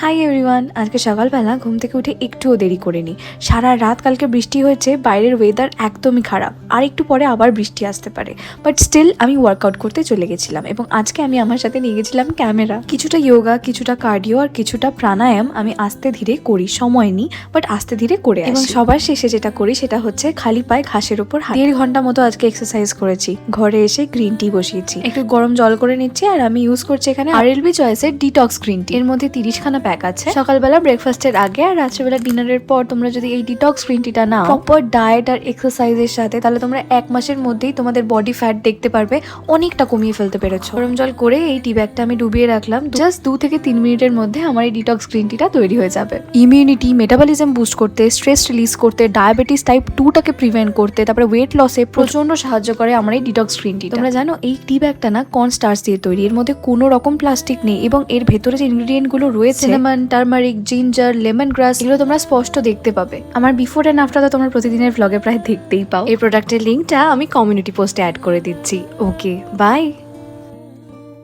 Hi everyone, আজকে সকালবেলা ঘুম থেকে উঠে একটুও দেরি করিনি। সারা রাত কালকে বৃষ্টি হয়েছে, বাইরের ওয়েদার একদমই খারাপ, আর একটু পরে আবার বৃষ্টি আসতে পারে। বাট স্টিল আমি ওয়ার্কআউট করতে চলে গেছিলাম এবং আজকে আমি আমার সাথে নিয়ে গেছিলাম ক্যামেরা। কিছুটা যোগা, কিছুটা কার্ডিও আর কিছুটা প্রাণায়াম আমি আস্তে ধীরে করি, সময় নিই বাট আস্তে ধীরে করে আসি। এবং সবার শেষে যেটা করি সেটা হচ্ছে খালি পায়ে ঘাসের উপর 1.5 ঘন্টা মতো আজকে এক্সারসাইজ করেছি। ঘরে এসে গ্রিন টি বসিয়েছি, একটু গরম জল করে নিচ্ছি আর আমি ইউজ করছি এখানে RLB চয়েসের ডিটক্স গ্রিন টি। এর মধ্যে 30 খানা প্যাক আছে। সকালবেলা ব্রেকফাস্টের আগে আর রাত্রেবেলা ডিনারের পর তোমরা যদি এই ডিটক্স গ্রিন টিটা নাও প্রপার ডায়েট আর এক্সারসাইজের সাথে, তাহলে তোমরা 1 মাসের মধ্যেই তোমাদের বডি ফ্যাট দেখতে পারবে অনেকটা কমিয়ে ফেলতে পেরেছো। গরম জল করে এই টি ব্যাগটা আমি ডুবিয়ে রাখলাম, জাস্ট 2 থেকে 3 মিনিটের মধ্যে আমার এই ডিটক্স গ্রিন টিটা তৈরি হয়ে যাবে। ইমিউনিটি, মেটাবলিজম বুস্ট করতে, স্ট্রেস রিলিজ করতে, ডায়াবেটিস টাইপ 2টাকে প্রিভেন্ট করতে, তারপরে ওয়েট লসে প্রচন্ড সাহায্য করে আমার এই ডিটক্স গ্রিন টি। তোমরা জানো এই টি ব্যাগটা না কর্ন স্টার্চ দিয়ে তৈরি, এর মধ্যে কোনো রকম প্লাস্টিক নেই এবং এর ভেতরে যে ইনগ্রেডিয়েন্ট গুলো রয়েছে সিনামন, টারমারিক, জিঞ্জার, লেমন গ্রাস, এগুলো তোমরা স্পষ্ট দেখতে পাবে। আমার বিফোর এন্ড আফটার তোমরা প্রতিদিনের ভ্লগে প্রায় দেখতেই পাও। এই প্রোডাক্টের লিঙ্কটা আমি কমিউনিটি পোস্টে অ্যাড করে দিচ্ছি। ওকে, বাই।